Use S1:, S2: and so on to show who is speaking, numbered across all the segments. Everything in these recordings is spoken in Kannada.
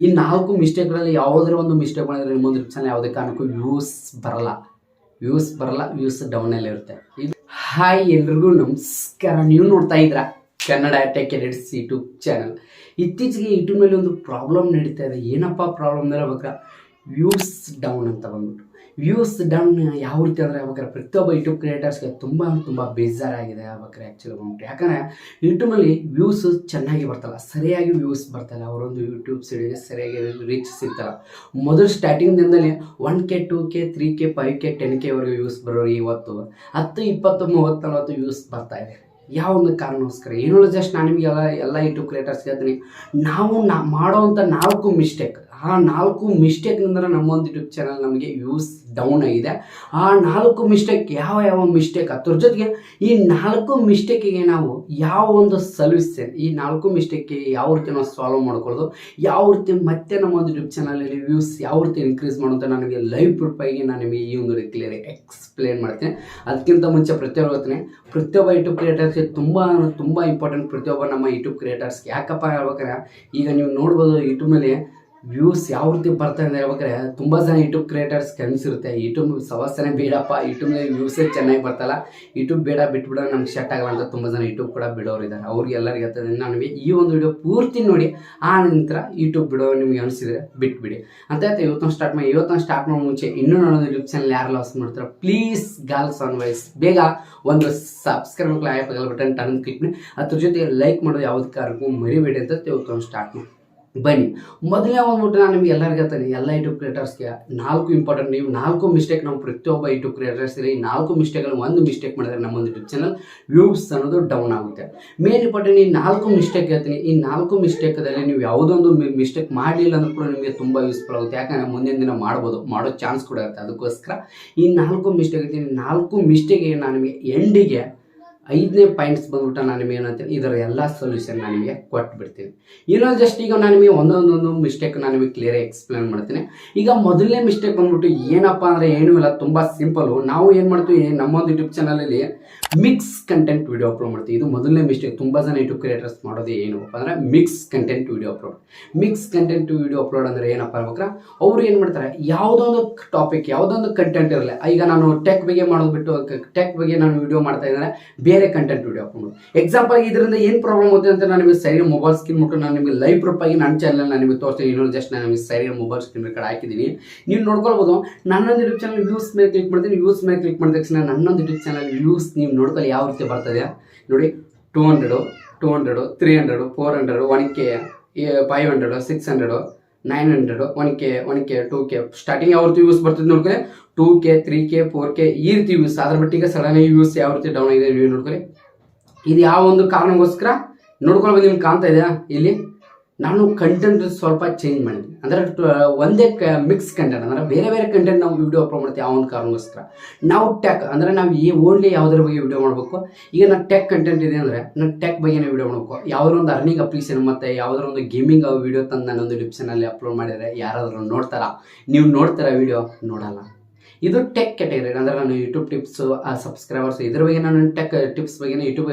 S1: ಈ 4 ಮಿಸ್ಟೇಕ್ಗಳಲ್ಲಿ ಯಾವುದರ ಒಂದು ಮಿಸ್ಟೇಕ್ ಮಾಡಿದ್ರೆ ನಿಮ್ಮೊಂದು ಚಾನಲ್ ಯಾವುದೇ ಕಾರಣಕ್ಕೂ ವ್ಯೂಸ್ ಬರಲ್ಲ, ವ್ಯೂಸ್ ಡೌನಲ್ಲಿ ಇರುತ್ತೆ. ಹಾಯ್ ಎಲ್ರಿಗೂ ನಮಸ್ಕಾರ. ನೀವು ನೋಡ್ತಾ ಇದ್ದೀರಾ Kannada tech edits YouTube channel. ಇತ್ತೀಚೆಗೆ ಯೂಟ್ಯೂಬ್ನಲ್ಲಿ ಒಂದು ಪ್ರಾಬ್ಲಮ್ ನಡೀತಾ ಇದೆ. ಏನಪ್ಪ ಪ್ರಾಬ್ಲಮ್ ಹೇಳ್ಬೇಕಾ, ವ್ಯೂಸ್ ಡೌನ್ ಅಂತ ಬಂದ್ಬಿಟ್ಟು. ವ್ಯೂಸ್ ಡೌನ್ ಯಾವ ರೀತಿ ಅಂದರೆ ಹೇಳ್ಬೇಕಾರೆ ಪ್ರತಿಯೊಬ್ಬ ಯೂಟ್ಯೂಬ್ ಕ್ರಿಯೇಟರ್ಸ್ಗೆ ತುಂಬ ಬೇಜಾರಾಗಿದೆ ಹೇಳ್ಬೇಕಾರೆ ಆ್ಯಕ್ಚುಲಿ ಬಂದ್ಬಿಟ್ಟು. ಯಾಕಂದರೆ ಯೂಟ್ಯೂಬಲ್ಲಿ ವ್ಯೂಸ್ ಚೆನ್ನಾಗಿ ಬರ್ತಲ್ಲ, ಸರಿಯಾಗಿ ವ್ಯೂಸ್ ಬರ್ತಲ್ಲ, ಅವರೊಂದು ಯೂಟ್ಯೂಬ್ ಸೈಡಿಗೆ ಸರಿಯಾಗಿ ರೀಚ್ ಸಿಗ್ತಲ್ಲ. ಮೊದಲು ಸ್ಟಾರ್ಟಿಂಗ್ದಿಂದಲೇ 1K 2K 3K 5K 10Kವರೆಗೂ views ಬರೋರು ಇವತ್ತು 10 20 30 40 ವ್ಯೂಸ್ ಬರ್ತಾ ಇದೆ. ಯಾವ ಒಂದು ಕಾರಣಕ್ಕೋಸ್ಕರ ಏನೋ ಜಸ್ಟ್ ನಾನು ನಿಮಗೆ ಎಲ್ಲ ಯೂಟ್ಯೂಬ್ ಕ್ರಿಯೇಟರ್ಸ್ ಹೇಳ್ತೀನಿ, ನಾವು ಮಾಡೋವಂಥ 4 ಮಿಸ್ಟೇಕ್, ಆ 4 ಮಿಸ್ಟೇಕ್ನಿಂದ ನಮ್ಮೊಂದು ಯೂಟ್ಯೂಬ್ ಚಾನಲ್ ನಮಗೆ ವ್ಯೂಸ್ ಡೌನ್ ಆಗಿದೆ. ಆ 4 ಮಿಸ್ಟೇಕ್ ಯಾವ ಮಿಸ್ಟೇಕ್, ಅದ್ರ ಜೊತೆಗೆ ಈ 4 ಮಿಸ್ಟೇಕಿಗೆ ನಾವು ಯಾವ ಒಂದು ಸೊಲ್ಯೂಷನ್, ಈ 4 ಮಿಸ್ಟೇಕ್ಗೆ ಯಾವ ರೀತಿ ನಾವು ಸಾಲ್ವ್ ಮಾಡ್ಕೊಳ್ಳೋದು, ಯಾವ ರೀತಿ ಮತ್ತೆ ನಮ್ಮೊಂದು ಯೂಟ್ಯೂಬ್ ಚಾನಲಲ್ಲಿ ವ್ಯೂಸ್ ಯಾವ ರೀತಿ ಇನ್ಕ್ರೀಸ್ ಮಾಡೋಂಥ ನನಗೆ ಲೈವ್ ಪ್ರೂಫಾಗಿ ನಾನು ನಿಮಗೆ ಈ ಒಂದು ಕ್ಲಿಯರ್ ಎಕ್ಸ್ಪ್ಲೇನ್ ಮಾಡ್ತೀನಿ. ಅದಕ್ಕಿಂತ ಮುಂಚೆ ಪ್ರತಿಯೊಬ್ಬ ಯೂಟ್ಯೂಬ್ ಕ್ರಿಯೇಟರ್ಸ್ಗೆ ತುಂಬ ಇಂಪಾರ್ಟೆಂಟ್. ಪ್ರತಿಯೊಬ್ಬ ನಮ್ಮ ಯೂಟ್ಯೂಬ್ ಕ್ರಿಯೇಟರ್ಸ್ಗೆ ಯಾಕಪ್ಪ ಹೇಳ್ಬೇಕಾರೆ, ಈಗ ನೀವು ನೋಡ್ಬೋದು ಯೂಟ್ಯೂಬ್ನಲ್ಲಿ ವ್ಯೂಸ್ ಯಾವ ರೀತಿ ಬರ್ತಾ ಇದೆ ಹೇಳ್ಬೇಕಾರೆ, ತುಂಬ ಜನ ಯೂಟ್ಯೂಬ್ ಕ್ರಿಯೇಟರ್ಸ್ ಕನಸಿರುತ್ತೆ ಯೂಟ್ಯೂಬ್ ಸಮಸ್ಯೆನೇ ಬೇಡಪ್ಪ, ಯೂಟ್ಯೂಬ್ನಲ್ಲಿ ವ್ಯೂಸೇ ಚೆನ್ನಾಗಿ ಬರ್ತಲ್ಲ, ಯೂಟ್ಯೂಬ್ ಬೇಡ ಬಿಟ್ಬಿಡೋ ನಮ್ಗೆ ಸೆಟ್ ಆಗಲ್ಲ ಅಂತ ತುಂಬ ಜನ ಯೂಟ್ಯೂಬ್ ಕೂಡ ಬಿಡೋರು ಇದ್ದಾರೆ. ಅವ್ರಿಗೆ ಎಲ್ಲರಿಗೆ ಹೇಳ್ತದೆ, ನನಗೆ ಈ ಒಂದು ವಿಡಿಯೋ ಪೂರ್ತಿ ನೋಡಿ ಆ ನಂತರ ಯೂಟ್ಯೂಬ್ ಬಿಡೋ ನಿಮ್ಗೆ ಅನಿಸಿದ್ರೆ ಬಿಟ್ಬಿಡಿ ಅಂತ ಹೇಳ್ತಾ ಇವತ್ತೊಂದು ಸ್ಟಾರ್ಟ್ ಮಾಡೋ ಮುಂಚೆ ಇನ್ನೂ ನನ್ನ ಯೂಟ್ಯೂಬ್ ಚಾನಲ್ ಯಾರು ಲಾಸ್ ಮಾಡ್ತಾರೆ ಪ್ಲೀಸ್ ಗರ್ಲ್ಸ್ ಆನ್ ವಾಯ್ಸ್ ಬೇಗ ಒಂದು ಸಬ್ಸ್ಕ್ರೈಬ್ ಬಟನ್ ಟರ್ನ್ ಕ್ಲಿಕ್ ಮಾಡಿ, ಅದ್ರ ಜೊತೆಗೆ ಲೈಕ್ ಮಾಡೋದು ಯಾವುದೇ ಕಾರಣಕ್ಕೂ ಮರಿಬೇಡಿ ಅಂತ ಇವತ್ತೊಂದು ಸ್ಟಾರ್ಟ್ ಮಾಡಿ ಬನ್ನಿ. ಮೊದಲನೇ ಬಂದ್ಬಿಟ್ಟು ನಾನು ನಿಮ್ಗೆ ಎಲ್ಲರಿಗೂ ಹೇಳ್ತಾನೆ, ಎಲ್ಲ ಯೂಟ್ಯೂಬ್ ಕ್ರಿಯೇಟರ್ಸ್ಗೆ 4 ಇಂಪಾರ್ಟೆಂಟ್. ನೀವು 4 ಮಿಸ್ಟೇಕ್ ನಾವು ಪ್ರತಿಯೊಬ್ಬ ಯೂಟ್ಯೂಬ್ ಕ್ರಿಯೇಟರ್ಸ್ ಈ 4 ಮಿಸ್ಟೇಕಲ್ಲಿ ಒಂದು ಮಿಸ್ಟೇಕ್ ಮಾಡಿದ್ರೆ ನಮ್ಮೊಂದು ಯೂಟ್ಯೂಬ್ ಚಾನಲ್ ವ್ಯೂಸ್ ಅನ್ನೋದು ಡೌನ್ ಆಗುತ್ತೆ. ಮೇನ್ ಇಂಪಾರ್ಟೆಂಟ್ ಈ 4 ಮಿಸ್ಟೇಕ್ ಹೇಳ್ತೀನಿ. ಈ 4 ಮಿಸ್ಟೇಕಲ್ಲಿ ನೀವು ಯಾವುದೊಂದು ಮಿಸ್ಟೇಕ್ ಮಾಡಲಿಲ್ಲ ಅಂದ್ರೂ ಕೂಡ ನಿಮಗೆ ತುಂಬ ಯೂಸ್ಫುಲ್ ಆಗುತ್ತೆ. ಯಾಕಂದರೆ ಮುಂದಿನ ದಿನ ಮಾಡೋ ಚಾನ್ಸ್ ಕೂಡ ಇರುತ್ತೆ. ಅದಕ್ಕೋಸ್ಕರ ಈ 4 ಮಿಸ್ಟೇಕ್ ಹೇಳ್ತೀನಿ. 4 ಮಿಸ್ಟೇಕಿಗೆ ನಾನು ನಿಮಗೆ ಎಂಡಿಗೆ 5ನೇ ಪಾಯಿಂಟ್ಸ್ ಬಂದ್ಬಿಟ್ಟು ನಾನು ನಿಮಗೆ ಏನಂತೀನಿ, ಇದರ ಎಲ್ಲ ಸೊಲ್ಯೂಷನ್ ನಾನು ನಿಮಗೆ ಕೊಟ್ಬಿಡ್ತೀನಿ. ಇನ್ನೊಂದು ಜಸ್ಟ್ ಈಗ ನಾನು ನಿಮಗೆ ಒಂದೊಂದು ಮಿಸ್ಟೇಕ್ ನಾನು ನಿಮಗೆ ಕ್ಲಿಯರ್ ಎಕ್ಸ್ಪ್ಲೇನ್ ಮಾಡ್ತೀನಿ. ಈಗ ಮೊದಲನೇ ಮಿಸ್ಟೇಕ್ ಬಂದ್ಬಿಟ್ಟು ಏನಪ್ಪ ಅಂದರೆ ಏನೂ ಇಲ್ಲ, ತುಂಬ ಸಿಂಪಲ್ಲು. ನಾವು ಏನು ಮಾಡ್ತೀವಿ, ನಮ್ಮೊಂದು ಯೂಟ್ಯೂಬ್ ಚಾನಲಲ್ಲಿ ಮಿಕ್ಸ್ ಕಂಟೆಂಟ್ ವಿಡಿಯೋ ಅಪ್ಲೋಡ್ ಮಾಡ್ತೀವಿ. ಇದು ಮೊದಲನೇ ಮಿಸ್ಟೇಕ್. ತುಂಬ ಜನ ಯೂಟ್ಯೂಬ್ ಕ್ರಿಯೇಟರ್ಸ್ ಮಾಡೋದು ಏನಪ್ಪ ಅಂದರೆ ಮಿಕ್ಸ್ ಕಂಟೆಂಟ್ ವಿಡಿಯೋ ಅಪ್ಲೋಡ್ ಅಂದರೆ ಏನಪ್ಪ ಅನ್ಬೇಕ್ರೆ, ಅವರು ಏನು ಮಾಡ್ತಾರೆ, ಯಾವುದೊಂದು ಟಾಪಿಕ್ ಯಾವುದೊಂದು ಕಂಟೆಂಟ್ ಇರಲ್ಲ. ಈಗ ನಾನು ಟೆಕ್ ಬಗ್ಗೆ ಮಾಡೋದು ಬಿಟ್ಟು ಟೆಕ್ ಬಗ್ಗೆ ನಾನು ವಿಡಿಯೋ ಮಾಡ್ತಾ ಇದ್ದಾರೆ, ಬೇರೆ ಕಂಟೆಂಟ್ ವಿಡಿಯೋ ಅಪ್ಲೋಡ್. ಎಕ್ಸಾಂಪಲ್ ಇದರಿಂದ ಏನು ಪ್ರಾಬ್ಲಮ್ ಆಗುತ್ತೆ ಅಂತ ನಾನು ನಿಮಗೆ ಸರಿಯಾಗಿ ಮೊಬೈಲ್ ಸ್ಕ್ರೀನ್ ಮುಟ್ಟು ನಾನು ನಿಮಗೆ ಲೈವ್ ಪ್ರೂಫ್ ಆಗಿ ನನ್ನ ಚಾನಲ್ ನಾನು ನಿಮಗೆ ತೋರಿಸ್ತೀನಿ. ಇನ್ನೊಂದು ಜಸ್ಟ್ ನಾನು ನಿಮಗೆ ಸರಿಯಾಗಿ ಮೊಬೈಲ್ ಸ್ಕ್ರೀನ್ ಕಡೆ ಹಾಕಿದ್ದೀನಿ, ನೀವು ನೋಡ್ಕೊಳ್ಬೋದು. ನನ್ನೊಂದು ಯೂಟ್ಯೂಬ್ ಚಾನಲ್ ವ್ಯೂಸ್ ಮೇಲೆ ಕ್ಲಿಕ್ ಮಾಡ್ತೀನಿ. ವ್ಯೂಸ್ ಮೇಲೆ ಕ್ಲಿಕ್ ಮಾಡಿದ ತಕ್ಷಣ ನನ್ನೊಂದು ಯೂಟ್ಯೂಬ್ ಚಾನಲ್ ವ್ಯೂಸ್ ನೀವು ನೋಡ್ಕೊಳ್ಳಿ ಯಾವ ರೀತಿ ಬರ್ತದೆ ನೋಡಿ. 200 300 400 1K 500 600 900 1K 2K ಸ್ಟಾರ್ಟಿಂಗ್ ಯಾವ ರೀತಿ ವ್ಯೂಸ್ ಬರ್ತದೆ ನೋಡ್ಕೊಳ್ಳಿ. 2K 3K 4K ಈ ರೀತಿ ವ್ಯೂಸ್. ಅದ್ರ ಬಿಟ್ಟಿಗೆ ಸಡನ್ ವ್ಯೂಸ್ ಯಾವ ರೀತಿ ಡೌನ್ ಆಗಿದೆ ನೀವು ನೋಡ್ಕೊಳ್ಳಿ. ಇದು ಯಾವ ಒಂದು ಕಾರಣಕ್ಕೋಸ್ಕರ ನೋಡ್ಕೊಳ್ಬೋದು. ನಿಮ್ಗೆ ಕಾಣ್ತಾ ಇದೆಯಾ ಇಲ್ಲಿ, ನಾನು ಕಂಟೆಂಟ್ ಸ್ವಲ್ಪ ಚೇಂಜ್ ಮಾಡಿದ್ವಿ. ಅಂದರೆ ಒಂದೇ ಮಿಕ್ಸ್ ಕಂಟೆಂಟ್ ಅಂದರೆ ಬೇರೆ ಕಂಟೆಂಟ್ ನಾವು ವಿಡಿಯೋ ಅಪ್ಲೋಡ್ ಮಾಡ್ತೀವಿ. ಯಾವ ಒಂದು ಕಾರಣಕ್ಕೋಸ್ಕರ ನಾವು ಟೆಕ್ ಅಂದರೆ ನಾವು ಓನ್ಲಿ ಯಾವುದ್ರ ಬಗ್ಗೆ ವಿಡಿಯೋ ಮಾಡಬೇಕು. ಈಗ ನಾನು ಟೆಕ್ ಕಂಟೆಂಟ್ ಇದೆ ಅಂದರೆ ನಾನು ಟೆಕ್ ಬಗ್ಗೆನೇ ವಿಡಿಯೋ ಮಾಡಬೇಕು. ಯಾವುದೋ ಒಂದು ಅರ್ನಿಂಗ್ ಅಪ್ಲಿಕೇಶನ್ ಮತ್ತು ಯಾವುದೋ ಒಂದು ಗೇಮಿಂಗ್ ವಿಡಿಯೋ ತಂದು ನಾನೊಂದು ಯೂಟ್ಯೂಬ್ ಚಾನಲ್ ಅಪ್ಲೋಡ್ ಮಾಡಿದರೆ ಯಾರಾದರೂ ನೋಡ್ತಾರಾ? ನೀವು ನೋಡ್ತಾರಾ ವಿಡಿಯೋ? ನೋಡಲ್ಲ. ಇದು ಟೆಕ್ ಕ್ಯಾಟಗರಿ. ಅಂದರೆ ನಾನು ಯೂಟ್ಯೂಬ್ ಟಿಪ್ಸ್ ಸಬ್ಸ್ಕ್ರೈಬರ್ಸ್ ಇದ್ರ ಬಗ್ಗೆ ನಾನು ಟೆಕ್ ಟಿಪ್ಸ್ ಬಗ್ಗೆ ಯೂಟ್ಯೂಬ್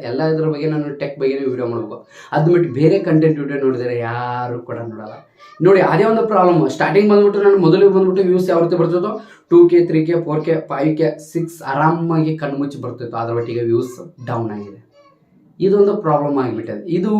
S1: ಎಲ್ಲ ಇದ್ರ ಬಗ್ಗೆ ನಾನು ಟೆಕ್ ಬಗ್ಗೆ ವಿಡಿಯೋ ಮಾಡಬೇಕು. ಅದು ಬಿಟ್ಟು ಬೇರೆ ಕಂಟೆಂಟ್ ವಿಡಿಯೋ ನೋಡಿದರೆ ಯಾರು ಕೂಡ ನೋಡಲ್ಲ. ನೋಡಿ ಅದೇ ಒಂದು ಪ್ರಾಬ್ಲಮ್. ಸ್ಟಾರ್ಟಿಂಗ್ ಬಂದ್ಬಿಟ್ಟು ನಾನು ಮೊದಲಿಗೆ ಬಂದ್ಬಿಟ್ಟು ವ್ಯೂಸ್ ಯಾವ ರೀತಿ ಬರ್ತಿತ್ತು, 2K 3K 4K 5K 6 ಆರಾಮಾಗಿ ಕಣ್ಮುಚ್ಚಿ ಬರ್ತಿತ್ತು. ಅದರ ಒಟ್ಟಿಗೆ ವ್ಯೂಸ್ ಡೌನ್ ಆಗಿದೆ. ಇದೊಂದು ಪ್ರಾಬ್ಲಮ್ ಆಗಿಬಿಟ್ಟಿದೆ. ಇದು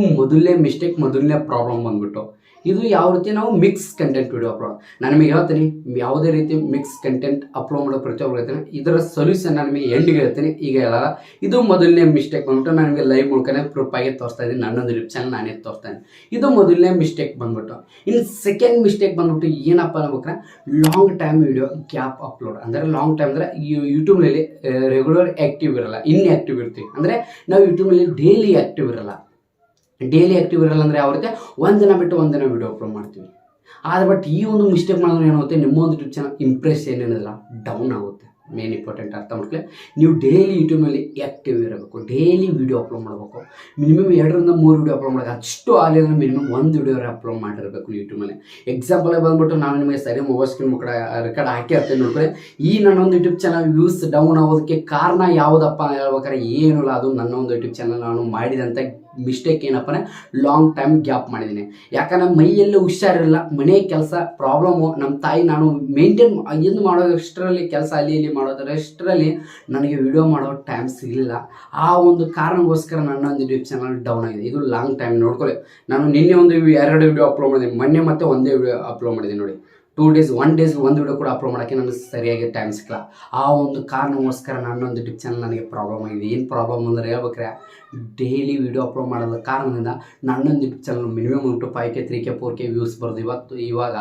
S1: ಮೊದಲನೇ ಪ್ರಾಬ್ಲಮ್ ಬಂದ್ಬಿಟ್ಟು. ಇದು ಯಾವ ರೀತಿ ನಾವು ಮಿಕ್ಸ್ ಕಂಟೆಂಟ್ ವಿಡಿಯೋ ಅಪ್ಲೋಡ್. ನಾನು ನಿಮಗೆ ಹೇಳ್ತೀನಿ, ಯಾವುದೇ ರೀತಿ ಮಿಕ್ಸ್ ಕಂಟೆಂಟ್ ಅಪ್ಲೋಡ್ ಮಾಡೋ ಪ್ರತಿಯೊಬ್ಬರು ಹೇಳ್ತೀನಿ. ಇದರ ಸೊಲ್ಯೂಷನ್ ನಾನು ನಿಮಗೆ ಎಂಡಿಗೆ ಹೇಳ್ತೀನಿ, ಈಗ ಹೇಳಲ್ಲ. ಇದು ಮೊದಲನೇ ಮಿಸ್ಟೇಕ್ ಬಂದ್ಬಿಟ್ಟು ನಾನು ನಿಮಗೆ ಲೈವ್ ಮೂಲಕನೇ ಪ್ರೂಫ್ ಆಗಿ ತೋರಿಸ್ತಾ ಇದ್ದೀನಿ. ನನ್ನೊಂದು ಯೂಟ್ಯೂಬ್ ಚಾನಲ್ ನಾನೇ ತೋರಿಸ್ತಾನೆ. ಇದು ಮೊದಲನೇ ಮಿಸ್ಟೇಕ್ ಬಂದ್ಬಿಟ್ಟು. ಇನ್ನು ಸೆಕೆಂಡ್ ಮಿಸ್ಟೇಕ್ ಬಂದ್ಬಿಟ್ಟು ಏನಪ್ಪ ಅನ್ಬೇಕ್ರೆ, long time video gap upload. ಅಂದರೆ ಲಾಂಗ್ ಟೈಮ್ ಅಂದರೆ ಯೂಟ್ಯೂಬ್ನಲ್ಲಿ ರೆಗ್ಯುಲರ್ ಆ್ಯಕ್ಟಿವ್ ಇರಲ್ಲ, ಇನ್ಆ್ಯಕ್ಟಿವ್ ಇರ್ತೀವಿ. ಅಂದರೆ ನಾವು ಯೂಟ್ಯೂಬ್ನಲ್ಲಿ ಡೈಲಿ ಆ್ಯಕ್ಟಿವ್ ಇರಲ್ಲ ಅಂದರೆ ಯಾವ ರೀತಿ ಒಂದು ದಿನ ಬಿಟ್ಟು ಒಂದು ದಿನ ವಿಡಿಯೋ ಅಪ್ಲೋಡ್ ಮಾಡ್ತೀವಿ. ಆದರೆ ಬಟ್ ಈ ಒಂದು ಮಿಸ್ಟೇಕ್ ಮಾಡಿದ್ರೆ ಏನಾಗುತ್ತೆ, ನಿಮ್ಮ ಒಂದು ಯೂಟ್ಯೂಬ್ ಚಾನಲ್ ಇಂಪ್ರೆಸ್ ಏನೇನಿಲ್ಲ ಡೌನ್ ಆಗುತ್ತೆ. ಮೇನ್ ಇಂಪಾರ್ಟೆಂಟ್ ಅರ್ಥ ಮಾಡ್ಕೊಳ್ಳಿ. ನೀವು ಡೈಲಿ ಯೂಟ್ಯೂಬ್ನಲ್ಲಿ ಆ್ಯಕ್ಟಿವ್ ಇರಬೇಕು, ಡೈಲಿ ವಿಡಿಯೋ ಅಪ್ಲೋಡ್ ಮಾಡಬೇಕು. ಮಿನಿಮಮ್ 2 ರಿಂದ 3 ವಿಡಿಯೋ ಅಪ್ಲೋಡ್ ಮಾಡೋದು. ಅಷ್ಟು ಆಗಲಿ ಅಂದರೆ ಮಿನಿಮಮ್ 1 ವಿಡಿಯೋ ಅಪ್ಲೋಡ್ ಮಾಡಿರಬೇಕು ಯೂಟ್ಯೂಬ್ನಲ್ಲಿ. ಎಕ್ಸಾಂಪಲ್ ಬಂದ್ಬಿಟ್ಟು ನಾನು ನಿಮಗೆ ಸರಿ ಮೊಬೈಲ್ ಸ್ಕ್ರೀನ್ ರೆಕಾರ್ಡ್ ಹಾಕಿ ಇರ್ತೇನೆ ನೋಡ್ಕೊಳ್ಳಿ. ಈ ನನ್ನೊಂದು ಯೂಟ್ಯೂಬ್ ಚಾನಲ್ ವ್ಯೂಸ್ ಡೌನ್ ಆಗೋದಕ್ಕೆ ಕಾರಣ ಯಾವುದಪ್ಪ ಹೇಳ್ಬೇಕಾದ್ರೆ ಏನೂ ಇಲ್ಲ, ಅದು ನನ್ನ ಒಂದು ಯೂಟ್ಯೂಬ್ ಚಾನಲ್ ನಾನು ಮಾಡಿದಂಥ ಮಿಸ್ಟೇಕ್ ಏನಪ್ಪ ಅಂದರೆ ಲಾಂಗ್ ಟೈಮ್ ಗ್ಯಾಪ್ ಮಾಡಿದ್ದೀನಿ. ಯಾಕಂದ್ರೆ ಮೈಯಲ್ಲಿ ಹುಷಾರಿಲ್ಲ, ಮನೆ ಕೆಲಸ ಪ್ರಾಬ್ಲಮ್ಮು, ನಮ್ಮ ತಾಯಿ ನಾನು ಮೇಂಟೈನ್ ಏನು ಮಾಡೋದಷ್ಟರಲ್ಲಿ ಕೆಲಸ ಅಲ್ಲಿ ಇಲ್ಲಿ ಮಾಡೋದರಷ್ಟರಲ್ಲಿ ನನಗೆ ವಿಡಿಯೋ ಮಾಡೋ ಟೈಮ್ ಸಿಗಲಿಲ್ಲ. ಆ ಒಂದು ಕಾರಣಕ್ಕೋಸ್ಕರ ನನ್ನ ಒಂದು ಯೂಟ್ಯೂಬ್ ಚಾನಲ್ ಡೌನ್ ಆಗಿದೆ. ಇದು ಲಾಂಗ್ ಟೈಮ್ ನೋಡ್ಕೊಳ್ಳಿ. ನಾನು ನಿನ್ನೆ ಒಂದು 2 ವಿಡಿಯೋ ಅಪ್ಲೋಡ್ ಮಾಡಿದ್ದೀನಿ, ಮೊನ್ನೆ ಮತ್ತೆ ಒಂದೇ ವಿಡಿಯೋ ಅಪ್ಲೋಡ್ ಮಾಡಿದ್ದೀನಿ ನೋಡಿ. 2 ಡೇಸ್ 1 ಡೇಸ್ ಒಂದು ವಿಡಿಯೋ ಕೂಡ ಅಪ್ಲೋಡ್ ಮಾಡೋಕ್ಕೆ ನನಗೆ ಸರಿಯಾಗಿ ಟೈಮ್ ಸಿಕ್ಕಲ್ಲ. ಆ ಒಂದು ಕಾರಣಕ್ಕೋಸ್ಕರ ನನ್ನೊಂದು ಯೂಟ್ಯೂಬ್ ಚಾನಲ್ ನನಗೆ ಪ್ರಾಬ್ಲಮ್ ಆಗಿದೆ. ಏನು ಪ್ರಾಬ್ಲಮ್ ಅಂದರೆ ಹೇಳ್ಬೇಕಾರೆ, ಡೈಲಿ ವಿಡಿಯೋ ಅಪ್ಲೋಡ್ ಮಾಡೋದ ಕಾರಣದಿಂದ ನನ್ನೊಂದು YouTube channel minimum 5K 3K 4K views ಬರೋದು. ಇವಾಗ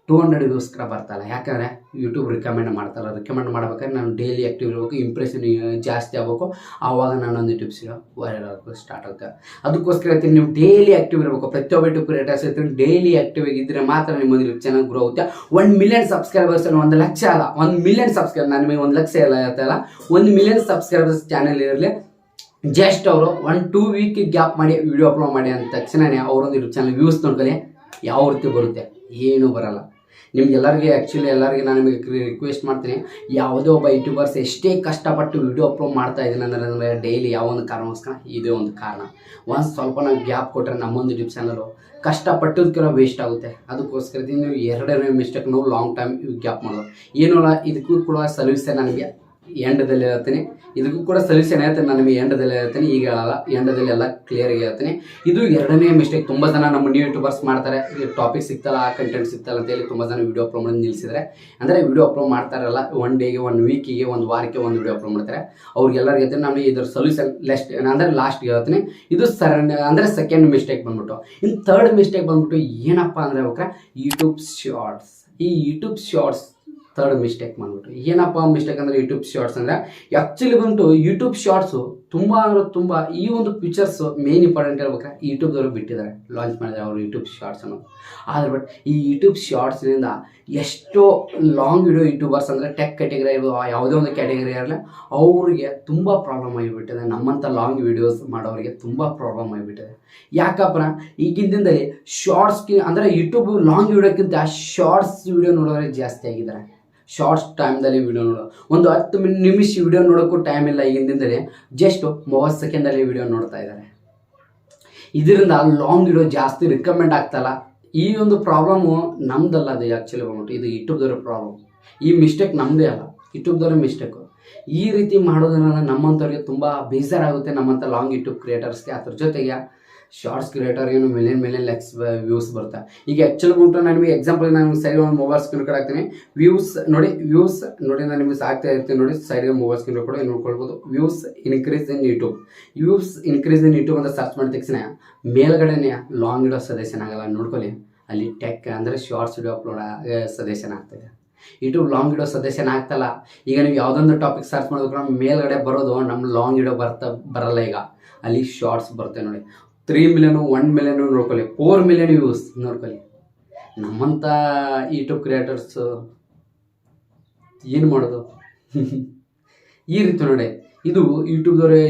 S1: 200 ವ್ಯೂಸ್ ಕೂಡ ಬರ್ತಾಯಿಲ್ಲ. ಯಾಕಂದರೆ ಯೂಟ್ಯೂಬ್ ರಿಕಮೆಂಡ್ ಮಾಡ್ತಾಯಿಲ್ಲ. ರಿಕಮೆಂಡ್ ಮಾಡ್ಬೇಕಾದ್ರೆ ನಾನು ಡೈಲಿ ಆ್ಯಕ್ಟಿವ್ ಇರಬೇಕು, ಇಂಪ್ರೆಷನ್ ಜಾಸ್ತಿ ಆಗಬೇಕು, ಆವಾಗ ನಾನೊಂದು ಯೂಟ್ಯೂಬ್ ವೈರಲ್ ಆಗೋಕ್ಕೆ ಸ್ಟಾರ್ಟ್ ಆಗುತ್ತೆ. ಅದಕ್ಕೋಸ್ಕರ ಹೇಳ್ತೀನಿ, ನೀವು ಡೈಲಿ ಆ್ಯಕ್ಟಿವ್ ಇರಬೇಕು. ಪ್ರತಿಯೊಬ್ಬ ಯೂಟ್ಯೂಬ್ ಕ್ರಿಯೇಟರ್ಸ್ ಇರ್ತೀನಿ, ಡೈಲಿ ಆ್ಯಕ್ಟಿವ್ ಆಗಿದ್ದರೆ ಮಾತ್ರ ನಿಮ್ಮೊಂದು ಯೂಟ್ಯೂಬ್ ಚಾನಲ್ ಗ್ರೋ ಆಗುತ್ತೆ. 1 ಮಿಲಿಯನ್ ಸಬ್ಸ್ಕ್ರೈಬರ್ಸ್, 1 ಲಕ್ಷ ಅಲ್ಲ, 1 ಮಿಲಿಯನ್ ಸಬ್ಸ್ಕ್ರೈಬರ್. ನಾನು ನಿಮಗೆ 1 ಲಕ್ಷ ಎಲ್ಲ ಹೇಳ್ತಾಯಿಲ್ಲ, 1 ಮಿಲಿಯನ್ ಸಬ್ಸ್ಕ್ರೈಬರ್ಸ್ ಚಾನಲ್ ಇರಲಿ. ಜಸ್ಟ್ ಅವರು 1-2 ವೀಕ್ ಗ್ಯಾಪ್ ಮಾಡಿ ವಿಡಿಯೋ ಅಪ್ಲೋಡ್ ಮಾಡಿ ಅಂದ ತಕ್ಷಣವೇ ಅವರೊಂದು ಯೂಟ್ಯೂಬ್ ಚಾನಲ್ ವ್ಯೂಸ್ ನೋಡ್ಕೊಳ್ಳಿ ಯಾವ ರೀತಿ ಬರುತ್ತೆ. ಏನೂ ಬರಲ್ಲ. ನಿಮ್ಗೆಲ್ಲರಿಗೆ ಆ್ಯಕ್ಚುಲಿ ಎಲ್ಲರಿಗೆ ನಾನು ನಿಮಗೆ ರಿಕ್ವೆಸ್ಟ್ ಮಾಡ್ತೀನಿ, ಯಾವುದೇ ಒಬ್ಬ ಯೂಟ್ಯೂಬರ್ಸ್ ಎಷ್ಟೇ ಕಷ್ಟಪಟ್ಟು ವಿಡಿಯೋ ಅಪ್ಲೋಡ್ ಮಾಡ್ತಾ ಇದ್ದೀನಿ ಅಂದರೆ ಡೈಲಿ ಯಾವ ಒಂದು ಕಾರಣಕ್ಕೋಸ್ಕರ ಇದೇ ಒಂದು ಕಾರಣ. ಸ್ವಲ್ಪ ನಾವು ಗ್ಯಾಪ್ ಕೊಟ್ಟರೆ ನಮ್ಮೊಂದು ಯೂಟ್ಯೂಬ್ ಚಾನಲು ಕಷ್ಟಪಟ್ಟದಕ್ಕೆಲ್ಲ ವೇಸ್ಟ್ ಆಗುತ್ತೆ. ಅದಕ್ಕೋಸ್ಕರ ನೀವು 2 ಮಿಸ್ಟೇಕ್ ನಾವು ಲಾಂಗ್ ಟೈಮ್ ಗ್ಯಾಪ್ ಮಾಡೋದು ಏನೂ ಅಲ್ಲ. ಇದಕ್ಕೂ ಕೂಡ ಸೊಲ್ಯೂಷನ್ ನನಗೆ ಎಂಡದಲ್ಲಿ ಹೇಳ್ತೀನಿ. ಇದಕ್ಕೂ ಕೂಡ ಸೊಲ್ಯೂಷನ್ ಹೇಳ್ತೀನಿ ನಾನು ನಿಮಗೆ ಎಂಡದಲ್ಲಿ ಹೇಳ್ತೀನಿ, ಈಗ ಹೇಳಲ್ಲ. ಎಂಡದಲ್ಲಿ ಎಲ್ಲ ಕ್ಲಿಯರಾಗಿ ಹೇಳ್ತೀನಿ. ಇದು 2ನೇ ಮಿಸ್ಟೇಕ್. ತುಂಬ ಜನ ನಮ್ಮ ನ್ಯೂ ಯೂಟ್ಯೂಬರ್ಸ್ ಮಾಡ್ತಾರೆ, ಟಾಪಿಕ್ ಸಿಗ್ತಲ್ಲ, ಆ ಕಂಟೆಂಟ್ ಸಿಗ್ತಲ್ಲ ಅಂತೇಳಿ ತುಂಬ ಜನ ವಿಡಿಯೋ ಅಪ್ಲೋಡ್ ಮಾಡಿ ನಿಲ್ಲಿಸಿದರೆ, ಅಂದರೆ ವಿಡಿಯೋ ಅಪ್ಲೋಡ್ ಮಾಡ್ತಾರಲ್ಲ, 1 ಡೇಗೆ 1 ವೀಕಿಗೆ 1 ವಾರಕ್ಕೆ 1 ವಿಡಿಯೋ ಅಪ್ಲೋಡ್ ಮಾಡ್ತಾರೆ. ಅವ್ರಿಗೆಲ್ಲರಿಗೆ ಹೇಳ್ತೀನಿ ನಾನು ಇದ್ರ ಸೊಲ್ಯೂಷನ್ ಲಾಸ್ಟ್ಗೆ ಹೇಳ್ತೀನಿ. ಇದು ಅಂದರೆ ಸೆಕೆಂಡ್ ಮಿಸ್ಟೇಕ್ ಬಂದ್ಬಿಟ್ಟು. ಇನ್ನು ಥರ್ಡ್ ಮಿಸ್ಟೇಕ್ ಬಂದ್ಬಿಟ್ಟು ಏನಪ್ಪ ಅಂದರೆ ಯೂಟ್ಯೂಬ್ ಶಾರ್ಟ್ಸ್. ಈ ಯೂಟ್ಯೂಬ್ ಶಾರ್ಟ್ಸ್ ಥರ್ಡ್ ಮಿಸ್ಟೇಕ್ ಬಂದ್ಬಿಟ್ಟು ಏನಪ್ಪ ಮಿಸ್ಟೇಕ್ ಅಂದರೆ, ಯೂಟ್ಯೂಬ್ ಶಾರ್ಟ್ಸ್ ಅಂದರೆ ಆ್ಯಕ್ಚುಲಿ ಬಂತು ಯೂಟ್ಯೂಬ್ ಶಾರ್ಟ್ಸು ತುಂಬ ಅಂದರೆ ತುಂಬ ಈ ಒಂದು ಫೀಚರ್ಸು ಮೇನ್ ಇಂಪಾರ್ಟೆಂಟ್ ಹೇಳ್ಬೇಕಾರೆ ಯೂಟ್ಯೂಬ್ದವರು ಬಿಟ್ಟಿದ್ದಾರೆ, ಲಾಂಚ್ ಮಾಡಿದ್ದಾರೆ ಅವರು ಯೂಟ್ಯೂಬ್ ಶಾರ್ಟ್ಸ್ ಅನ್ನೋದು. ಆದರೆ ಬಟ್ ಈ ಯೂಟ್ಯೂಬ್ ಶಾರ್ಟ್ಸ್ನಿಂದ ಎಷ್ಟೋ ಲಾಂಗ್ ವಿಡಿಯೋ ಯೂಟ್ಯೂಬರ್ಸ್ ಅಂದರೆ ಟೆಕ್ ಕ್ಯಾಟಗರಿ ಇರ್ಬೋದು, ಯಾವುದೇ ಒಂದು ಕ್ಯಾಟಗರಿ ಇರಲಿ, ಅವರಿಗೆ ತುಂಬ ಪ್ರಾಬ್ಲಮ್ ಆಗಿಬಿಟ್ಟಿದೆ. ನಮ್ಮಂಥ ಲಾಂಗ್ ವೀಡಿಯೋಸ್ ಮಾಡೋರಿಗೆ ತುಂಬ ಪ್ರಾಬ್ಲಮ್ ಆಗಿಬಿಟ್ಟಿದೆ. ಯಾಕಪ್ಪ ಈಗಿನ ದಿನದಲ್ಲಿ ಶಾರ್ಟ್ಸ್ಗೆ ಅಂದರೆ ಯೂಟ್ಯೂಬ್ ಲಾಂಗ್ ವಿಡಿಯೋಕ್ಕಿಂತ ಶಾರ್ಟ್ಸ್ ವಿಡಿಯೋ ನೋಡೋರೇ ಜಾಸ್ತಿ ಆಗಿದ್ದಾರೆ. ಶಾರ್ಟ್ಸ್ ಟೈಮ್ದಲ್ಲಿ ವಿಡಿಯೋ ನೋಡೋ, ಒಂದು 10 ನಿಮಿಷ ವಿಡಿಯೋ ನೋಡೋಕ್ಕೂ ಟೈಮ್ ಇಲ್ಲ ಈಗಿನ ದಿನದಲ್ಲಿ. ಜಸ್ಟ್ 30 ಸೆಕೆಂಡಲ್ಲಿ ವಿಡಿಯೋ ನೋಡ್ತಾ ಇದ್ದಾರೆ. ಇದರಿಂದ ಲಾಂಗ್ ವಿಡಿಯೋ ಜಾಸ್ತಿ ರಿಕಮೆಂಡ್ ಆಗ್ತಲ್ಲ. ಈ ಒಂದು ಪ್ರಾಬ್ಲಮ್ಮು ನಮ್ದಲ್ಲ, ಅದು ಆ್ಯಕ್ಚುಲಿ ಬಂದ್ಬಿಟ್ಟು ಇದು ಯೂಟ್ಯೂಬ್ದವ್ರ ಪ್ರಾಬ್ಲಮ್. ಈ ಮಿಸ್ಟೇಕ್ ನಮ್ಮದೇ ಅಲ್ಲ, ಯೂಟ್ಯೂಬ್ದವ್ರ ಮಿಸ್ಟೇಕು. ಈ ರೀತಿ ಮಾಡೋದ್ರಿಂದ ನಮ್ಮಂಥವ್ರಿಗೆ ತುಂಬ ಬೇಜಾರಾಗುತ್ತೆ, ನಮ್ಮಂಥ ಲಾಂಗ್ ಯೂಟ್ಯೂಬ್ ಕ್ರಿಯೇಟರ್ಸ್ಗೆ. ಅದ್ರ ಜೊತೆಗೆ ಶಾರ್ಟ್ಸ್ ಕ್ರಿಯೇಟರ್ಗೇನು ಮಿಲಿಯನ್ ಲ್ಯಾಕ್ಸ್ ವ್ಯೂಸ್ ಬರುತ್ತೆ. ಈಗ ಆ್ಯಕ್ಚುಲಿ ಬಂದ್ಬಿಟ್ಟು ನಾನು ನಿಮಗೆ ಎಕ್ಸಾಂಪಲ್ ನಾನು ಸೈಡ್ ಒಂದು ಮೊಬೈಲ್ ಸ್ಕ್ರೀನ್ ಕಡೆ ಹಾಕ್ತೀನಿ. ವ್ಯೂಸ್ ನೋಡಿ ನಾನು ನಿಮಗೆ ಆಗ್ತಾ ಇರ್ತೀನಿ ನೋಡಿ. ಸೈಡ್ಗೆ ಮೊಬೈಲ್ ಸ್ಕ್ರೀನ್ ಕೂಡ ನೋಡ್ಕೊಳ್ಬೋದು. ವ್ಯೂಸ್ ಇನ್ಕ್ರೀಸ್ ಇನ್ ಯೂಟ್ಯೂಬ್ ಅಂತ ಸರ್ಚ್ ಮಾಡಿದ ತಕ್ಷಣ ಮೇಲ್ಗಡೆನೇ ಲಾಂಗ್ ವಿಡಿಯೋ ಸಜೆಷನ್ ಆಗಲ್ಲ, ನೋಡ್ಕೊಳ್ಳಿ. ಅಲ್ಲಿ ಟೆಕ್ ಅಂದರೆ ಶಾರ್ಟ್ಸ್ ವಿಡಿಯೋ ಅಪ್ಲೋಡ್ ಸಜೆಷನ್ ಆಗ್ತಾಯಿದೆ. ಯೂಟ್ಯೂಬ್ ಲಾಂಗ್ ವಿಡಿಯೋ ಸಜೆಷನ್ ಆಗ್ತಲ್ಲ. ಈಗ ನೀವು ಯಾವುದೊಂದು ಟಾಪಿಕ್ ಸರ್ಚ್ ಮಾಡೋದಕ್ಕೆ ಮೇಲ್ಗಡೆ ಬರೋದು ನಮ್ಮ ಲಾಂಗ್ ವಿಡಿಯೋ ಬರಲ್ಲ. ಈಗ ಅಲ್ಲಿ ಶಾರ್ಟ್ಸ್ ಬರುತ್ತೆ ನೋಡಿ. 3 ಮಿಲಿಯನ್ 1 ಮಿಲಿಯನ್ ನೋಡ್ಕೊಳ್ಳಿ, 4 ಮಿಲಿಯನ್ ವ್ಯೂಸ್ ನೋಡ್ಕೊಳ್ಳಿ. ನಮ್ಮಂಥ ಯೂಟ್ಯೂಬ್ ಕ್ರಿಯೇಟರ್ಸು ಏನು ಮಾಡೋದು? ಈ ರೀತಿ ನೋಡಿ, ಇದು ಯೂಟ್ಯೂಬ್ದವ್ರೆ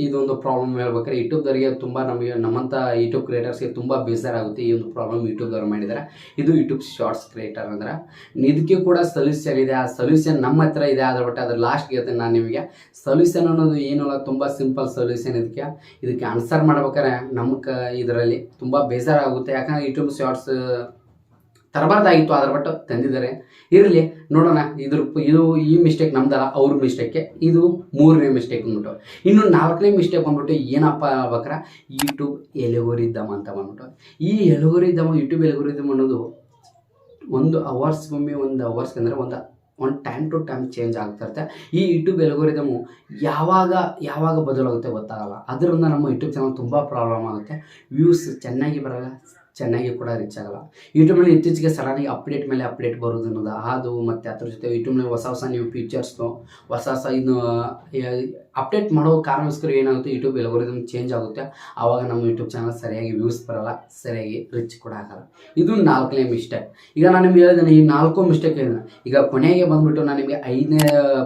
S1: ಇದೊಂದು ಪ್ರಾಬ್ಲಮ್ ಹೇಳ್ಬೇಕಾದ್ರೆ ಯೂಟ್ಯೂಬ್ದವರಿಗೆ ತುಂಬ ನಮ್ಮಂಥ ಯೂಟ್ಯೂಬ್ ಕ್ರಿಯೇಟರ್ಸ್ಗೆ ತುಂಬ ಬೇಜಾರಾಗುತ್ತೆ. ಈ ಒಂದು ಪ್ರಾಬ್ಲಮ್ ಯೂಟ್ಯೂಬ್ದವ್ರು ಮಾಡಿದ್ದಾರೆ. ಇದು ಯೂಟ್ಯೂಬ್ ಶಾರ್ಟ್ಸ್ ಕ್ರಿಯೇಟರ್ ಅಂದ್ರೆ ಇದಕ್ಕೆ ಕೂಡ ಸೊಲ್ಯೂಷನ್ ಇದೆ. ಆ ಸೊಲ್ಯೂಷನ್ ನಮ್ಮ ಹತ್ರ ಇದೆ. ಆದರೆ ಬಟ್ ಅದ್ರ ಲಾಸ್ಟ್ಗೆ ಹೇಳ್ತೀನಿ ನಾನು ನಿಮಗೆ. ಸೊಲ್ಯೂಷನ್ ಅನ್ನೋದು ಏನಲ್ಲ, ತುಂಬ ಸಿಂಪಲ್ ಸೊಲ್ಯೂಷನ್. ಇದಕ್ಕೆ ಆನ್ಸರ್ ಮಾಡ್ಬೇಕಾದ್ರೆ ನಮ್ಗೆ ಇದರಲ್ಲಿ ತುಂಬ ಬೇಜಾರಾಗುತ್ತೆ. ಯಾಕಂದರೆ ಯೂಟ್ಯೂಬ್ ಶಾರ್ಟ್ಸ್ ತರಬಾರ್ದಾಗಿತ್ತು, ಆದರೆ ಬಟ್ ತಂದಿದ್ದಾರೆ. ಇರಲಿ ನೋಡೋಣ. ಇದು ಈ ಮಿಸ್ಟೇಕ್ ನಮ್ದಲ್ಲ, ಅವ್ರ ಮಿಸ್ಟೇಕೆ. ಇದು 3ನೇ ಮಿಸ್ಟೇಕ್ ಬಂದ್ಬಿಟ್ಟು. ಇನ್ನು 4ನೇ ಮಿಸ್ಟೇಕ್ ಬಂದ್ಬಿಟ್ಟು ಏನಪ್ಪ ಹೇಳ್ಬೇಕಾರೆ ಯೂಟ್ಯೂಬ್ ಎಲ್ಗೋರಿದಮ್ ಅಂತ ಬಂದ್ಬಿಟ್ಟು. ಈ ಯೂಟ್ಯೂಬ್ ಎಲ್ಗೋರಿದಮ್ ಅನ್ನೋದು 1 ಅವರ್ಸ್ಗೊಮ್ಮೆ 1 ಅವರ್ಸ್ಗೆ ಅಂದರೆ ಒಂದು ಟೈಮ್ ಟು ಟೈಮ್ ಚೇಂಜ್ ಆಗ್ತಾ ಇರುತ್ತೆ. ಈ ಯೂಟ್ಯೂಬ್ ಎಲ್ಗೋರಿದಮು ಯಾವಾಗ ಬದಲಾಗುತ್ತೆ ಗೊತ್ತಾಗಲ್ಲ. ಅದರಿಂದ ನಮ್ಮ ಯೂಟ್ಯೂಬ್ ಚಾನಲ್ ತುಂಬ ಪ್ರಾಬ್ಲಮ್ ಆಗುತ್ತೆ. ವ್ಯೂಸ್ ಚೆನ್ನಾಗಿ ಬರಲ್ಲ, ಚೆನ್ನಾಗಿ ಕೂಡ ರೀಚ್ ಆಗಲ್ಲ. ಯೂಟ್ಯೂಬ್ನಲ್ಲಿ ಇತ್ತೀಚೆಗೆ ಸಡನ್ನಾಗಿ ಅಪ್ಡೇಟ್ ಮೇಲೆ ಅಪ್ಡೇಟ್ ಬರೋದು ಅನ್ನೋದು ಅದು. ಮತ್ತು ಅದ್ರ ಜೊತೆ ಯೂಟ್ಯೂಬ್ನಲ್ಲಿ ಹೊಸ ನ್ಯೂ ಫೀಚರ್ಸ್ನು ಹೊಸ ಇನ್ನು ಅಪ್ಡೇಟ್ ಮಾಡೋ ಕಾರಣಕ್ಕೋಸ್ಕರ ಏನಾಗುತ್ತೆ, ಯೂಟ್ಯೂಬ್ ಎಲ್ಗೋರಿದಮ್ ಚೇಂಜ್ ಆಗುತ್ತೆ. ಆವಾಗ ನಮ್ಮ ಯೂಟ್ಯೂಬ್ ಚಾನಲ್ ಸರಿಯಾಗಿ ವ್ಯೂಸ್ ಬರಲ್ಲ, ಸರಿಯಾಗಿ ರೀಚ್ ಕೂಡ ಆಗಲ್ಲ. ಇದು 4ನೇ ಮಿಸ್ಟೇಕ್. ಈಗ ನಾನು ನಿಮ್ಗೆ ಹೇಳಿದ್ದೇನೆ, ಈ 4 ಮಿಸ್ಟೇಕ್ ಹೇಳಿದ್ದೇನೆ. ಈಗ ಕೊನೆಗೆ ಬಂದುಬಿಟ್ಟು ನಾನು ನಿಮಗೆ 5ನೇ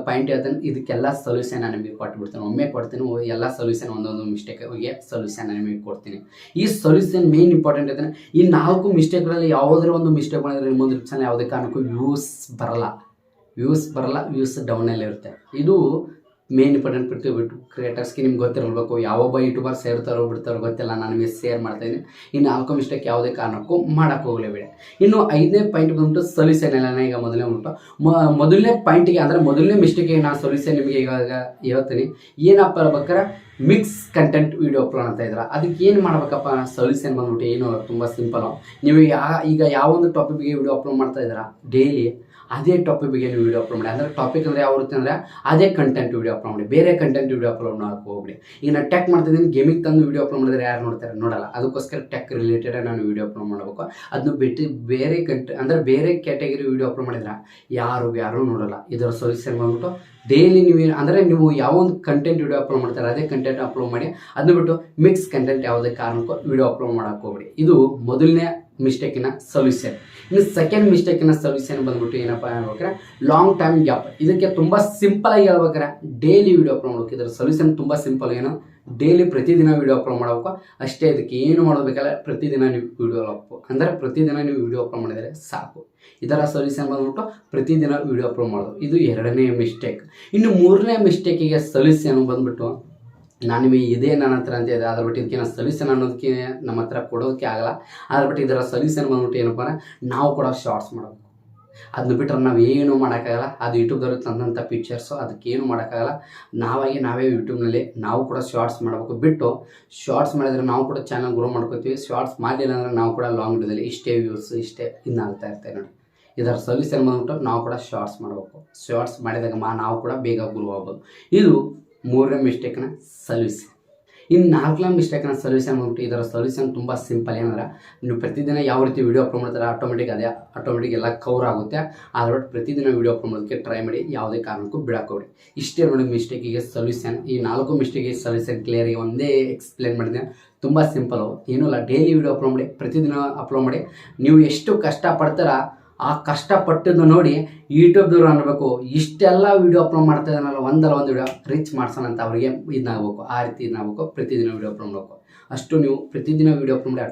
S1: ಪಾಯಿಂಟ್ ಹೇಳ್ತೇನೆ. ಇದಕ್ಕೆಲ್ಲ ಸೊಲ್ಯೂಷನ್ ನಾನು ನಿಮಗೆ ಕೊಟ್ಬಿಡ್ತೇನೆ, ಒಮ್ಮೆ ಕೊಡ್ತೀನಿ. ಎಲ್ಲ ಸೊಲ್ಯೂಷನ್ ಒಂದೊಂದು ಮಿಸ್ಟೇಕ್ಗೆ ಸೊಲ್ಯೂಷನ್ ನಾನು ನಿಮಗೆ ಕೊಡ್ತೀನಿ. ಈ ಸೊಲ್ಯೂಷನ್ ಮೇನ್ ಇಂಪಾರ್ಟೆಂಟ್ ಹೇಳ್ತೇನೆ. ಈ 4 ಮಿಸ್ಟೇಕ್ಗಳಲ್ಲಿ ಯಾವುದೇ ಒಂದು ಮಿಸ್ಟೇಕ್ ಮಾಡಿದ್ರೆ ನಿಮ್ಮೊಂದು ಯೂಟ್ಯೂಬ್ ಚಾನಲ್ ಯಾವುದೇ ಕಾರಣಕ್ಕೂ ವ್ಯೂಸ್ ಬರಲ್ಲ, ವ್ಯೂಸ್ ಡೌನಲ್ಲಿ ಇರುತ್ತೆ. ಇದು ಮೇನ್ ಇಂಪಾರ್ಟೆಂಟ್ ಪ್ರತಿ ಯೂಟ್ಯೂಬ್ ಕ್ರಿಯೇಟರ್ಸ್ಗೆ ನಿಮ್ಗೆ ಗೊತ್ತಿರಬೇಕು. ಯಾವೊಬ್ಬ ಯೂಟ್ಯೂಬರ್ ಸೇರ್ತಾರೋ ಬಿಡ್ತಾರೋ ಗೊತ್ತಿಲ್ಲ, ನಾನು ನಿಮಗೆ ಶೇರ್ ಮಾಡ್ತಾಯಿದ್ದೀನಿ. ಇನ್ನು 4 ಮಿಸ್ಟೇಕ್ ಯಾವುದೇ ಕಾರಣಕ್ಕೂ ಮಾಡೋಕ್ಕೆ ಹೋಗಲೇಬೇಡಿ. ಇನ್ನು 5ನೇ ಪಾಯಿಂಟ್ ಬಂದ್ಬಿಟ್ಟು ಸೊಲ್ಯೂಷನ್ ಎಲ್ಲ. ಈಗ ಮೊದಲನೇ ಪಾಯಿಂಟಿಗೆ ಅಂದರೆ ಮೊದಲನೇ ಮಿಸ್ಟೇಕಿಗೆ ನಾನು ಸೊಲ್ಯೂಷನ್ ನಿಮಗೆ ಇವಾಗ ಹೇಳ್ತೀನಿ. ಏನಪ್ಪ ಹೇಳ್ಬೇಕಾರೆ ಮಿಕ್ಸ್ ಕಂಟೆಂಟ್ ವೀಡಿಯೋ ಅಪ್ಲೋಡ್ ಅಂತ ಇದ್ರೆ ಅದಕ್ಕೆ ಏನು ಮಾಡ್ಬೇಕಪ್ಪ? ಸೊಲ್ಯೂಷನ್ ಬಂದ್ಬಿಟ್ಟು ಏನು ತುಂಬ ಸಿಂಪಲು. ನೀವು ಈಗ ಯಾವೊಂದು ಟಾಪಿಕ್ ಬಗ್ಗೆ ವೀಡಿಯೋ ಅಪ್ಲೋಡ್ ಮಾಡ್ತಾ ಇದ್ದೀರಾ, ಡೈಲಿ ಅದೇ ಟಾಪಿಕ್ ಬಗ್ಗೆ ನೀವು ವೀಡಿಯೋ ಅಪ್ಲೋಡ್ ಮಾಡಿ. ಅಂದರೆ ಟಾಪಿಕ್ ಅಂದರೆ ಯಾವ ರೀತಿ ಅಂದರೆ ಅದೇ ಕಂಟೆಂಟ್ ವೀಡಿಯೋ ಅಪ್ಲೋಡ್ ಮಾಡಿ, ಬೇರೆ ಕಂಟೆಂಟ್ ವೀಡಿಯೋ ಅಪ್ಲೋಡ್ ಮಾಡೋಕ್ಕೆ ಹೋಗ್ಬಿಡಿ. ಈಗ ನಾನು ಟೆಕ್ ಮಾಡ್ತಿದ್ದೀನಿ, ಗೇಮಿಂಗ್ ತಂದು ವೀಡಿಯೋ ಅಪ್ಲೋಡ್ ಮಾಡಿದ್ರೆ ಯಾರು ನೋಡ್ತಾರೆ? ನೋಡಲ್ಲ. ಅದಕ್ಕೋಸ್ಕರ ಟೆಕ್ ರಿಲೇಟೆಡ್ ನಾನು ವೀಡಿಯೋ ಅಪ್ಲೋಡ್ ಮಾಡಬೇಕು. ಅದನ್ನು ಬಿಟ್ಟು ಬೇರೆ ಅಂದರೆ ಬೇರೆ ಕ್ಯಾಟಗರಿ ವೀಡಿಯೋ ಅಪ್ಲೋಡ್ ಮಾಡಿದ್ರೆ ಯಾರು ನೋಡಲ್ಲ. ಇದರ ಸೊಲ್ಯೂಷನ್ ಬಂದ್ಬಿಟ್ಟು ಡೈಲಿ ನೀವು ಯಾವ ಒಂದು ಕಂಟೆಂಟ್ ವೀಡಿಯೋ ಅಪ್ಲೋಡ್ ಮಾಡ್ತಾರೆ ಅದೇ ಕಂಟೆಂಟ್ ಅಪ್ಲೋಡ್ ಮಾಡಿ. ಅದನ್ನ ಬಿಟ್ಟು ಮಿಕ್ಸ್ ಕಂಟೆಂಟ್ ಯಾವುದೇ ಕಾರಣಕ್ಕೂ ವೀಡಿಯೋ ಅಪ್ಲೋಡ್ ಮಾಡೋಕ್ಕೆ ಹೋಗ್ಬಿಡಿ. ಇದು ಮೊದಲನೇ ಮಿಸ್ಟೇಕಿನ ಸೊಲ್ಯೂಷನ್. ಇನ್ನು ಸೆಕೆಂಡ್ ಮಿಸ್ಟೇಕಿನ ಸೊಲ್ಯೂಷನ್ ಬಂದ್ಬಿಟ್ಟು ಏನಪ್ಪ ಹೇಳ್ಬೇಕಾರೆ ಲಾಂಗ್ ಟೈಮ್ ಗ್ಯಾಪ್. ಇದಕ್ಕೆ ತುಂಬ ಸಿಂಪಲಾಗಿ ಹೇಳ್ಬೇಕಾರೆ ಡೈಲಿ ವೀಡಿಯೋ ಅಪ್ಲೋಡ್ ಮಾಡಬೇಕು. ಇದರ ಸೊಲ್ಯೂಷನ್ ತುಂಬ ಸಿಂಪಲ್. ಏನು, ಡೈಲಿ ಪ್ರತಿದಿನ ವೀಡಿಯೋ ಅಪ್ಲೋಡ್ ಮಾಡಬೇಕು ಅಷ್ಟೇ. ಇದಕ್ಕೆ ಏನು ಮಾಡಬೇಕಲ್ಲ, ಪ್ರತಿದಿನ ನೀವು ಪ್ರತಿದಿನ ನೀವು ವೀಡಿಯೋ ಅಪ್ಲೋಡ್ ಮಾಡಿದರೆ ಸಾಕು. ಇದರ ಸೊಲ್ಯೂಷನ್ ಬಂದ್ಬಿಟ್ಟು ಪ್ರತಿದಿನ ವೀಡಿಯೋ ಅಪ್ಲೋಡ್ ಮಾಡೋದು. ಇದು 2ನೇ ಮಿಸ್ಟೇಕ್. ಇನ್ನು 3ನೇ ಮಿಸ್ಟೇಕಿಗೆ ಸೊಲ್ಯೂಷನ್ ಬಂದ್ಬಿಟ್ಟು ನಾನು ನಿಮಗೆ ಇದೇ ನನ್ನ ಹತ್ರ ಅಂತ ಇದೆ, ಅದ್ರ ಬಿಟ್ಟು ಇದಕ್ಕೆ ಸೊಲ್ಯೂಷನ್ ಅನ್ನೋದಕ್ಕೆ ನಮ್ಮ ಹತ್ರ ಕೊಡೋದಕ್ಕೆ ಆಗಲ್ಲ. ಅದ್ರ ಬಿಟ್ಟು ಇದರ ಸೊಲ್ಯೂಷನ್ ಬಂದ್ಬಿಟ್ಟು ಏನಪ್ಪ ಅಂದರೆ ನಾವು ಕೂಡ ಶಾರ್ಟ್ಸ್ ಮಾಡಬೇಕು. ಅದನ್ನ ಬಿಟ್ಟರೆ ನಾವು ಏನು ಮಾಡೋಕ್ಕಾಗಲ್ಲ. ಅದು ಯೂಟ್ಯೂಬ್ದವ್ರಿಗೆ ತಂದಂಥ ಪಿಕ್ಚರ್ಸು, ಅದಕ್ಕೇನು ಮಾಡೋಕ್ಕಾಗಲ್ಲ. ನಾವೇ ಯೂಟ್ಯೂಬ್ನಲ್ಲಿ ನಾವು ಕೂಡ ಶಾರ್ಟ್ಸ್ ಮಾಡಬೇಕು. ಬಿಟ್ಟು ಶಾರ್ಟ್ಸ್ ಮಾಡಿದರೆ ನಾವು ಕೂಡ ಚಾನಲ್ ಗ್ರೋ ಮಾಡ್ಕೋತೀವಿ. ಶಾರ್ಟ್ಸ್ ಮಾಡಲಿಲ್ಲ ಅಂದರೆ ನಾವು ಕೂಡ ಲಾಂಗ್ ವಿಡಿಯೋದಲ್ಲಿ ಇಷ್ಟೇ ವ್ಯೂಸ್ ಇಷ್ಟೇ ಇನ್ನಾಗ್ತಾ ಇರ್ತೇವೆ ನೋಡಿ. ಇದರ ಸೊಲ್ಯೂಷನ್ ಬಂದ್ಬಿಟ್ಟು ನಾವು ಕೂಡ ಶಾರ್ಟ್ಸ್ ಮಾಡಬೇಕು. ಶಾರ್ಟ್ಸ್ ಮಾಡಿದಾಗ ನಾವು ಕೂಡ ಬೇಗ ಗ್ರೋ ಆಗ್ಬೋದು. ಇದು 3ನೇ ಮಿಸ್ಟೇಕ್ನ ಸೊಲ್ಯೂಷನ್. ಇನ್ನು 4ನೇ ಮಿಸ್ಟೇಕ್ನ ಸೊಲ್ಯೂಷನ್ ಬಂದ್ಬಿಟ್ಟು ಇದರ ಸೊಲ್ಯೂಷನ್ ತುಂಬ ಸಿಂಪಲ್. ಏನಂದ್ರೆ ನೀವು ಪ್ರತಿದಿನ ಯಾವ ರೀತಿ ವೀಡಿಯೋ ಅಪ್ಲೋಡ್ ಮಾಡ್ತಾರೆ ಆಟೋಮೆಟಿಕ್ ಎಲ್ಲ ಕವರ್ ಆಗುತ್ತೆ. ಅದ್ರ ಬಿಟ್ಟು ಪ್ರತಿದಿನ ವೀಡಿಯೋ ಅಪ್ಲೋಡ್ ಮಾಡೋದಕ್ಕೆ ಟ್ರೈ ಮಾಡಿ, ಯಾವುದೇ ಕಾರಣಕ್ಕೂ ಬಿಡಾಕೋಡಿ. ಇಷ್ಟೇ ನೋಡಿ ಮಿಸ್ಟೇಕಿಗೆ ಸೊಲ್ಯೂಷನ್. ಈ 4 ಮಿಸ್ಟೇಕಿಗೆ ಸೊಲ್ಯೂಷನ್ ಕ್ಲಿಯರಿಗೆ ಒಂದೇ ಎಕ್ಸ್ಪ್ಲೇನ್ ಮಾಡಿದೆ. ತುಂಬ ಸಿಂಪಲು, ಏನೂ ಇಲ್ಲ. ಡೈಲಿ ವೀಡಿಯೋ ಅಪ್ಲೋಡ್ ಮಾಡಿ, ಪ್ರತಿದಿನ ಅಪ್ಲೋಡ್ ಮಾಡಿ. ನೀವು ಎಷ್ಟು ಕಷ್ಟಪಡ್ತೀರಾ ಆ ಕಷ್ಟಪಟ್ಟದ್ದು ನೋಡಿ ಯೂಟ್ಯೂಬ್ದವ್ರು ಅನ್ನಬೇಕು, ಇಷ್ಟೆಲ್ಲ ವೀಡಿಯೋ ಅಪ್ಲೋಡ್ ಮಾಡ್ತಾ ಇದ್ದಾನಲ್ಲ, ಒಂದಲ್ಲ ಒಂದು ವೀಡಿಯೋ ರೀಚ್ ಮಾಡ್ಸೋಣ ಅಂತ ಅವರಿಗೆ ಇದನ್ನಾಗಬೇಕು. ಆ ರೀತಿ ಇದನ್ನಾಗಬೇಕು. ಪ್ರತಿದಿನ ವೀಡಿಯೋ ಅಪ್ಲೋಡ್ ಮಾಡಬೇಕು. ಅಷ್ಟು ನೀವು ಪ್ರತಿದಿನ ವೀಡಿಯೋ ಅಪ್ಲೋಡ್ ಮಾಡಿ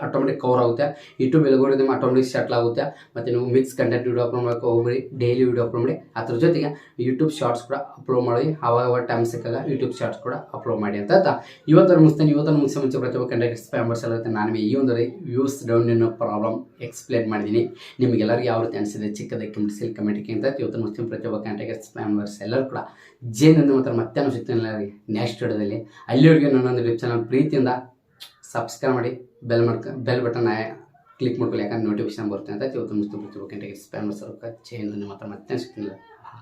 S1: ಆಟೋಮೆಟಿಕ್ ಕವರ್ ಆಗುತ್ತೆ. ಯೂಟ್ಯೂಬ್ ಎಲ್ಗೋರಿದಮ್ ಆಟೋಮೆಟಿಕ್ ಸೆಟ್ಲ್ ಆಗುತ್ತೆ. ಮತ್ತು ನೀವು ಮಿಕ್ಸ್ ಕಂಟೆಂಟ್ ವೀಡಿಯೋ ಅಪ್ಲೋಡ್ ಮಾಡೋಕೆ ಹೋಗ್ಬಿಡಿ, ಡೈಲಿ ವೀಡಿಯೋ ಅಪ್ಲೋಡ್ ಮಾಡಿ. ಅದ್ರ ಜೊತೆಗೆ ಯೂಟ್ಯೂಬ್ ಶಾರ್ಟ್ಸ್ ಕೂಡ ಅಪ್ಲೋಡ್ ಮಾಡಿ. ಆವಾಗ ಟೈಮ್ ಸಿಕ್ಕಾಗ ಯೂಟ್ಯೂಬ್ ಶಾರ್ಟ್ಸ್ ಕೂಡ ಅಪ್ಲೋಡ್ ಮಾಡಿ ಅಂತ ಇವತ್ತನ್ನು ಮುಂಚೆ ಪ್ರತಿಯೊಬ್ಬ ಕಂಟೆಂಟ್ ಮೆಂಬರ್ಸ್ ಎಲ್ಲ ನಾನು ಈ ಒಂದು ವ್ಯೂಸ್ ಡೌನ್ ಅನ್ನೋ ಪ್ರಾಬ್ಲಮ್ ಎಕ್ಸ್ಪ್ಲೇನ್ ಮಾಡಿದ್ದೀನಿ. ನಿಮಗೆಲ್ಲರಿಗೂ ಯಾವ ರೀತಿ ಅನಿಸಿದೆ ಚಿಕ್ಕದಕ್ಕೆ ಮುಗಿಸಿ ಕಮೆಂಟಿಗೆ ಅಂತ ಇವತ್ತು ಮುಸ್ಲಿಂ ಪ್ರತಿಯೊಬ್ಬ ಕಂಟೆಂಟ್ ಮೆಂಬರ್ಸ್ ಎಲ್ಲರೂ ಕೂಡ ಜೇನಂದು ಮಾತ್ರ ಮತ್ತೆ ಸಿಗ್ತೀನಿ ಎಲ್ಲರಿಗೆ ನೆಕ್ಸ್ಟ್ ವಿಡಿಯೋದಲ್ಲಿ. ಅಲ್ಲಿವರೆಗೆ ನನ್ನೊಂದು ಯೂಟ್ಯೂಬ್ ಚಾನಲ್ ಪ್ರೀತಿಯಿಂದ ಸಬ್ಸ್ಕ್ರೈಬ್ ಮಾಡಿ, ಬೆಲ್ ಬಟನ್ ಕ್ಲಿಕ್ ಮಾಡ್ಕೊಳ್ಳಿ. ಯಾಕಂದ್ರೆ ನೋಟಿಫಿಕೇಶನ್ ಬರುತ್ತೆ ಅಂತ ಇವತ್ತು ಮುಸ್ಲಿಂ ಪ್ರತಿಯೊಬ್ಬ ಕಂಟೆಂಟ್ ಮೆಂಬರ್ಸ್ ಜೇನಂದು ಮಾತ್ರ ಮತ್ತೆ ಸಿಗ್ತೀನಿ.